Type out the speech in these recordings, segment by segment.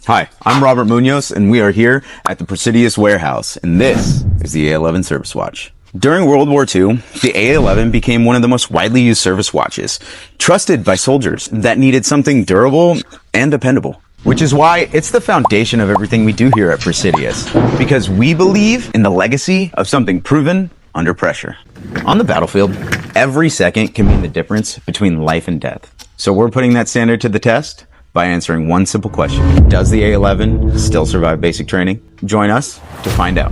Hi, I'm Robert Munoz, and we are here at the Praesidus warehouse, and this is the A-11 service watch. During World War II, the A-11 became one of the most widely used service watches, trusted by soldiers that needed something durable and dependable. Which is why it's the foundation of everything we do here at Praesidus, because we believe in the legacy of something proven under pressure. On the battlefield, every second can mean the difference between life and death. So we're putting that standard to the test by answering one simple question. Does the A-11 still survive basic training? Join us to find out.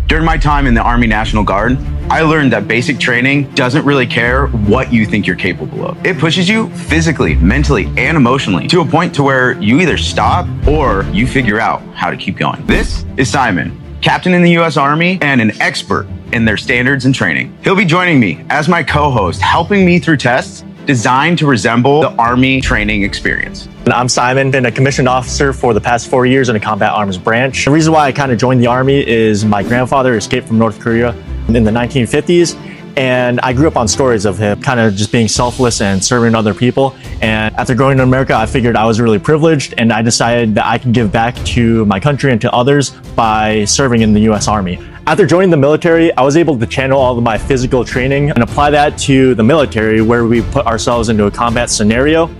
During my time in the Army National Guard, I learned that basic training doesn't really care what you think you're capable of. It pushes you physically, mentally, and emotionally to a point to where you either stop or you figure out how to keep going. This is Simon, captain in the U.S. Army and an expert in their standards and training. He'll be joining me as my co-host, helping me through tests designed to resemble the Army training experience. I'm Simon, been a commissioned officer for the past 4 years in a combat arms branch. The reason why I kind of joined the Army is my grandfather escaped from North Korea in the 1950s, and I grew up on stories of him kind of just being selfless and serving other people. And after growing in America, I figured I was really privileged, and I decided that I could give back to my country and to others by serving in the U.S. Army. After joining the military, I was able to channel all of my physical training and apply that to the military, where we put ourselves into a combat scenario.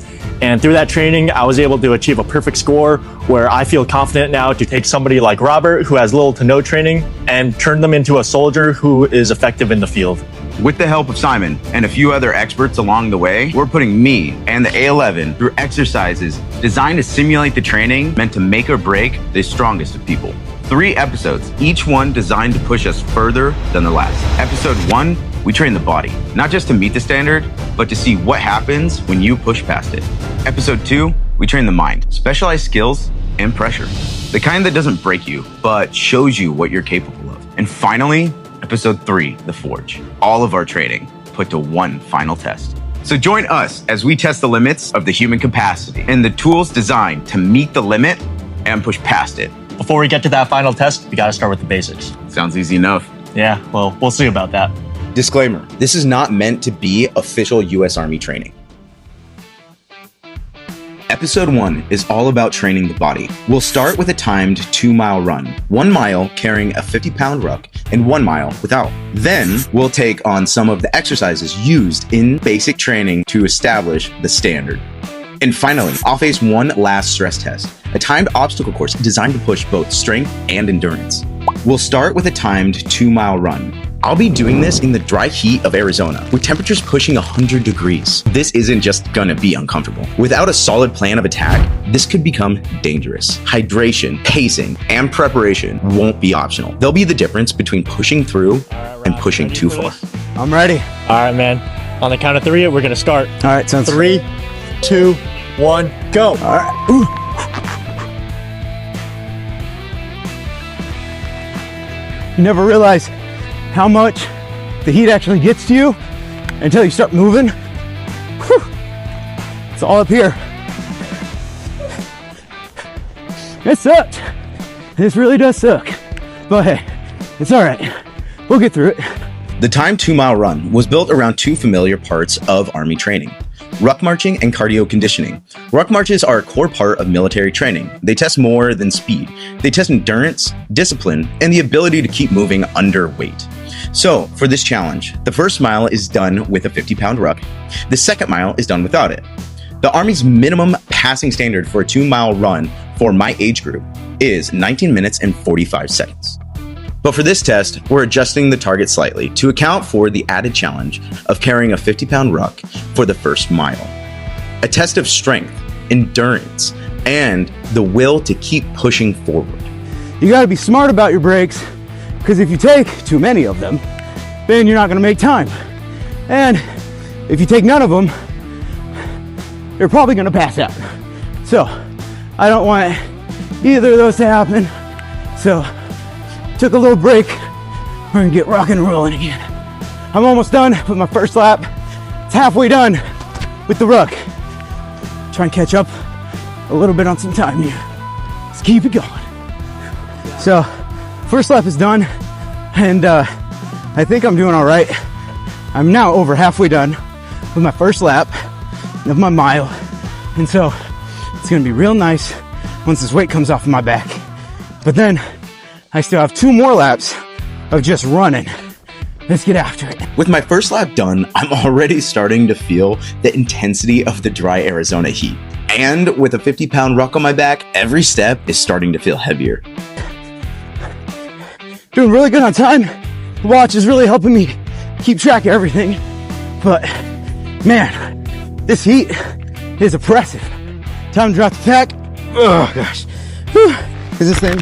And through that training, I was able to achieve a perfect score where I feel confident now to take somebody like Robert, who has little to no training, and turn them into a soldier who is effective in the field. With the help of Simon and a few other experts along the way, we're putting me and the A-11 through exercises designed to simulate the training meant to make or break the strongest of people. 3 episodes, each one designed to push us further than the last. Episode 1, we train the body, not just to meet the standard, but to see what happens when you push past it. Episode 2, we train the mind, specialized skills and pressure, the kind that doesn't break you, but shows you what you're capable of. And finally, Episode 3, the forge, all of our training put to one final test. So join us as we test the limits of the human capacity and the tools designed to meet the limit and push past it. Before we get to that final test, we gotta start with the basics. Sounds easy enough. Yeah, well, we'll see about that. Disclaimer, this is not meant to be official U.S. Army training. Episode 1 is all about training the body. We'll start with a timed 2-mile run, 1 mile carrying a 50-pound ruck and 1 mile without. Then we'll take on some of the exercises used in basic training to establish the standard. And finally, I'll face one last stress test, a timed obstacle course designed to push both strength and endurance. We'll start with a timed 2-mile run. I'll be doing this in the dry heat of Arizona, with temperatures pushing 100 degrees. This isn't just gonna be uncomfortable. Without a solid plan of attack, this could become dangerous. Hydration, pacing, and preparation won't be optional. They'll be the difference between pushing through and pushing too far. I'm ready. All right, man. On the count of 3, we're gonna start. All right, sounds 3, 2, 1, go. All right. Ooh. You never realize how much the heat actually gets to you until you start moving. Whew. It's all up here. It sucks. This really does suck. But hey, it's all right. We'll get through it. The timed 2-mile run was built around 2 familiar parts of Army training: ruck marching and cardio conditioning. Ruck marches are a core part of military training. They test more than speed. They test endurance, discipline, and the ability to keep moving under weight. So for this challenge, the first mile is done with a 50-pound ruck. The second mile is done without it. The Army's minimum passing standard for a 2-mile run for my age group is 19 minutes and 45 seconds. But for this test, we're adjusting the target slightly to account for the added challenge of carrying a 50-pound ruck for the first mile. A test of strength, endurance, and the will to keep pushing forward. You gotta be smart about your breaks, because if you take too many of them, then you're not gonna make time. And if you take none of them, you're probably gonna pass out. So I don't want either of those to happen. So took a little break. We're gonna get rock and rolling again. I'm almost done with my first lap. It's halfway done with the ruck. Try and catch up a little bit on some time here. Let's keep it going. So first lap is done. And I think I'm doing all right. I'm now over halfway done with my first lap of my mile. And so it's gonna be real nice once this weight comes off of my back. But then I still have 2 more laps of just running. Let's get after it. With my first lap done, I'm already starting to feel the intensity of the dry Arizona heat. And with a 50-pound ruck on my back, every step is starting to feel heavier. Doing really good on time. The watch is really helping me keep track of everything. But man, this heat is oppressive. Time to drop the pack. Oh gosh. Whew. This thing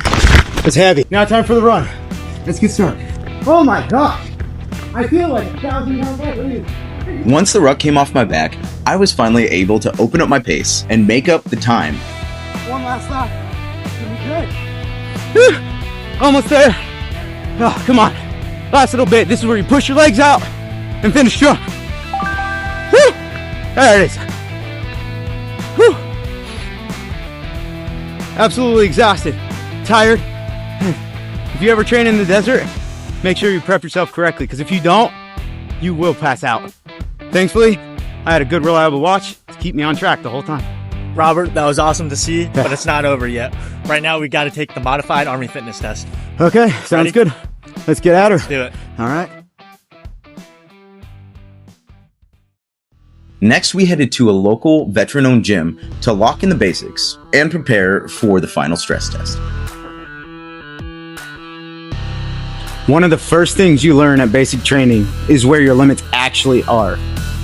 is heavy. Now time for the run. Let's get started. Oh my gosh. I feel like 1,000 pounds lighter. Once the ruck came off my back, I was finally able to open up my pace and make up the time. One last lap. It's gonna be good. Whew. Almost there. Oh, come on. Last little bit. This is where you push your legs out and finish strong. Whew. There it is. Whew. Absolutely exhausted. Tired. If you ever train in the desert, make sure you prep yourself correctly, because if you don't, you will pass out. Thankfully, I had a good, reliable watch to keep me on track the whole time. Robert, that was awesome to see, but it's not over yet. Right now, we got to take the modified Army fitness test. Okay, sounds good. Let's get at her. Let's do it. All right. Next, we headed to a local veteran-owned gym to lock in the basics and prepare for the final stress test. One of the first things you learn at basic training is where your limits actually are.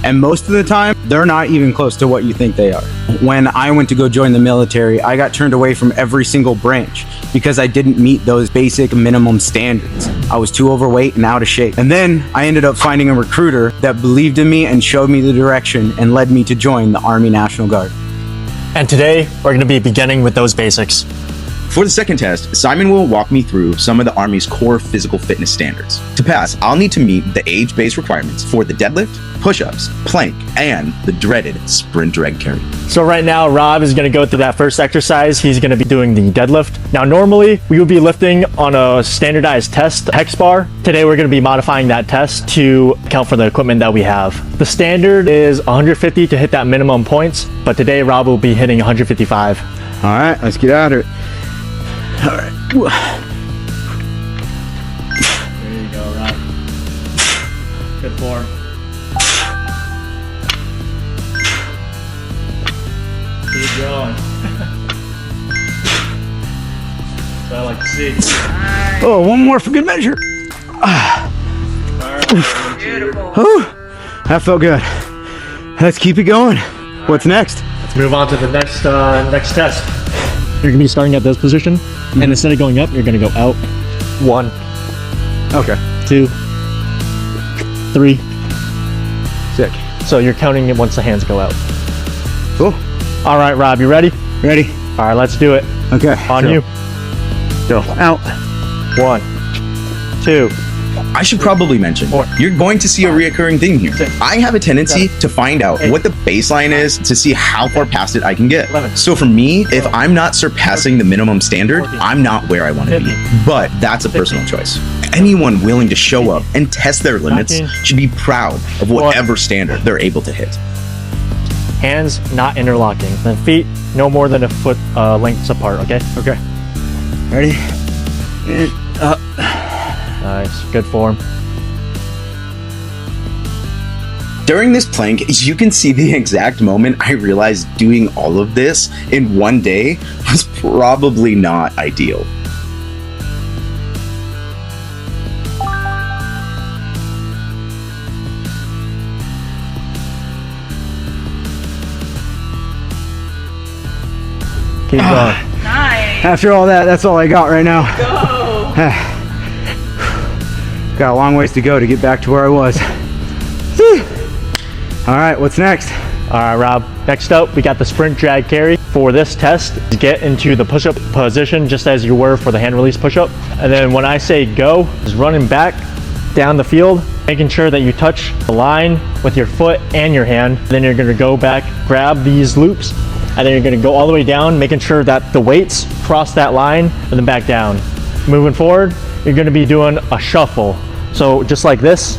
And most of the time, they're not even close to what you think they are. When I went to go join the military, I got turned away from every single branch because I didn't meet those basic minimum standards. I was too overweight and out of shape. And then I ended up finding a recruiter that believed in me and showed me the direction and led me to join the Army National Guard. And today, we're going to be beginning with those basics. For the second test, Simon will walk me through some of the Army's core physical fitness standards. To pass, I'll need to meet the age-based requirements for the deadlift, push-ups, plank, and the dreaded sprint drag carry. So right now, Rob is going to go through that first exercise. He's going to be doing the deadlift. Now, normally, we would be lifting on a standardized test, hex bar. Today, we're going to be modifying that test to account for the equipment that we have. The standard is 150 to hit that minimum points, but today, Rob will be hitting 155. All right, let's get at it. All right. There you go, Rob. Good form. Keep going. That's what I like to see. Oh, one more for good measure. Beautiful. Whew, that felt good. Let's keep it going. What's next? Let's move on to the next test. You're gonna be starting at this position, and instead of going up, you're gonna go out. 1, Okay. 2, 3. Sick. So you're counting it once the hands go out. Cool. All right, Rob, you ready? Ready? All right, let's do it. Okay. On so, you. Go. Out. 1, 2. I should probably mention, you're going to see a reoccurring theme here. I have a tendency to find out what the baseline is to see how far past it I can get. So for me, if I'm not surpassing the minimum standard, I'm not where I want to be. But that's a personal choice. Anyone willing to show up and test their limits should be proud of whatever standard they're able to hit. Hands not interlocking. The feet no more than a foot lengths apart, okay? Okay. Ready? And up. Nice, good form. During this plank, you can see the exact moment I realized doing all of this in one day was probably not ideal. Keep going. Nice. After all that, that's all I got right now. Go. Got a long ways to go to get back to where I was. All right, what's next? All right, Rob. Next up, we got the sprint drag carry. For this test, get into the push-up position just as you were for the hand release push-up. And then when I say go, just running back down the field, making sure that you touch the line with your foot and your hand. Then you're gonna go back, grab these loops, and then you're gonna go all the way down, making sure that the weights cross that line and then back down. Moving forward, you're gonna be doing a shuffle. So just like this,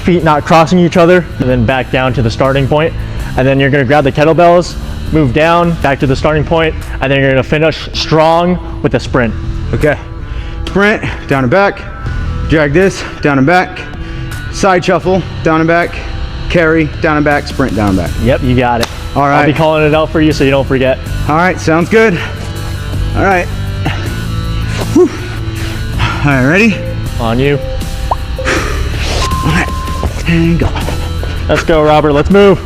feet not crossing each other, and then back down to the starting point. And then you're gonna grab the kettlebells, move down, back to the starting point, and then you're gonna finish strong with a sprint. Okay. Sprint, down and back. Drag this, down and back. Side shuffle, down and back. Carry, down and back. Sprint, down and back. Yep, you got it. All right. I'll be calling it out for you so you don't forget. All right, sounds good. All right. Whew. All right, ready? On you. All right, and go. Let's go, Robert, let's move.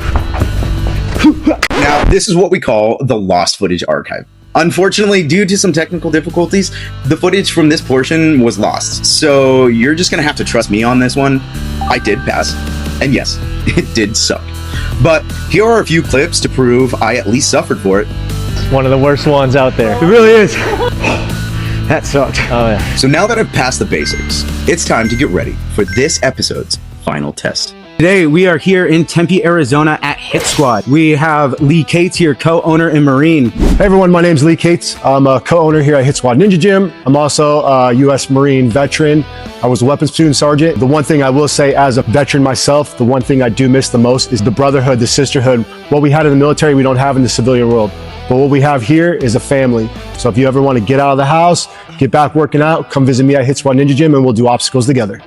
Now, this is what we call the lost footage archive. Unfortunately, due to some technical difficulties, the footage from this portion was lost. So you're just gonna have to trust me on this one. I did pass, and yes, it did suck. But here are a few clips to prove I at least suffered for it. One of the worst ones out there. It really is. That sucked. Oh yeah. So now that I've passed the basics, it's time to get ready for this episode's final test. Today, we are here in Tempe, Arizona at Hit Squad. We have Lee Cates here, co-owner and Marine. Hey everyone, my name's Lee Cates. I'm a co-owner here at Hit Squad Ninja Gym. I'm also a U.S. Marine veteran. I was a weapons platoon sergeant. The one thing I will say as a veteran myself, the one thing I do miss the most is the brotherhood, the sisterhood. What we had in the military, we don't have in the civilian world. But what we have here is a family. So if you ever want to get out of the house, get back working out, come visit me at Hit Squad Ninja Gym and we'll do obstacles together.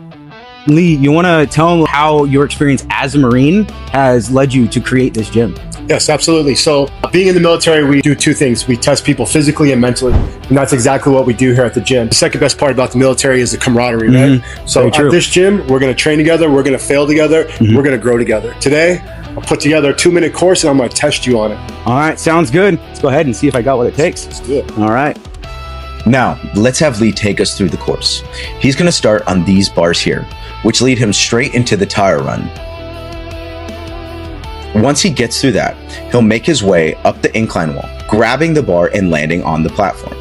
Lee, you want to tell them how your experience as a Marine has led you to create this gym? Yes, absolutely. So being in the military, we do two things. We test people physically and mentally. And that's exactly what we do here at the gym. The second best part about the military is the camaraderie, right? So at this gym, we're going to train together. We're going to fail together. We're going to grow together. Today, I'll put together a 2-minute course and I'm going to test you on it. All right, sounds good. Let's go ahead and see if I got what it takes. Let's do it. All right. Now, let's have Lee take us through the course. He's gonna start on these bars here, which lead him straight into the tire run. Once he gets through that, he'll make his way up the incline wall, grabbing the bar and landing on the platform.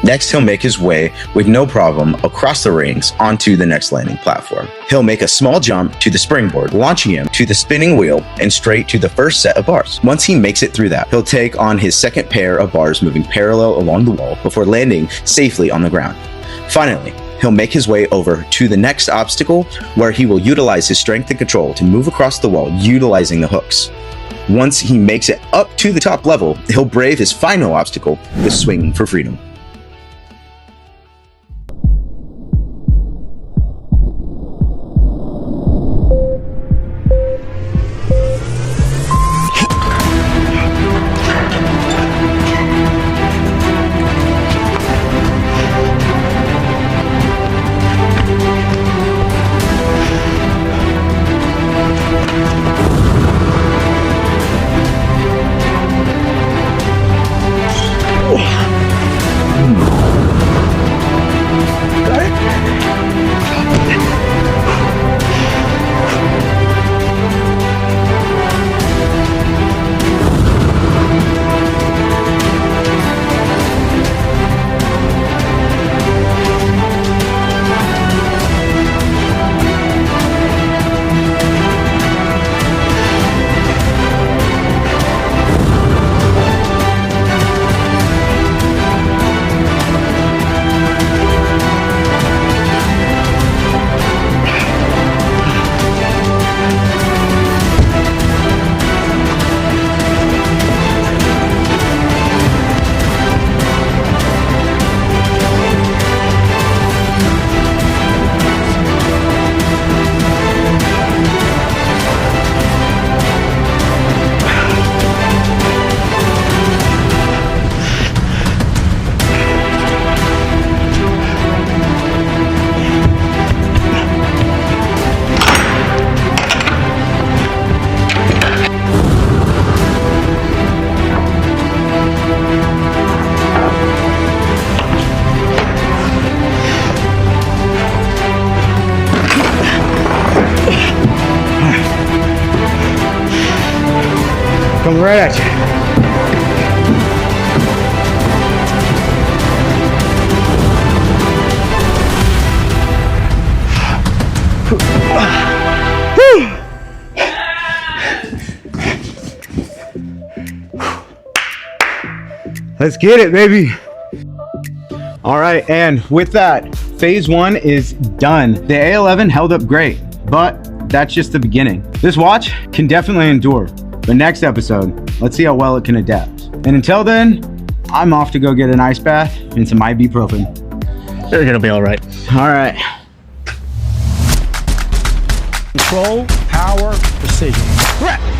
Next, he'll make his way with no problem across the rings onto the next landing platform. He'll make a small jump to the springboard, launching him to the spinning wheel and straight to the first set of bars. Once he makes it through that, he'll take on his second pair of bars moving parallel along the wall before landing safely on the ground. Finally, he'll make his way over to the next obstacle where he will utilize his strength and control to move across the wall utilizing the hooks. Once he makes it up to the top level, he'll brave his final obstacle, the swing for freedom. Coming right at you. Let's get it, baby. All right, and with that, phase 1 is done. The A-11 held up great, but that's just the beginning. This watch can definitely endure, but next episode, let's see how well it can adapt. And until then, I'm off to go get an ice bath and some ibuprofen. You're gonna be all right. All right. Control, power, precision. Ruck.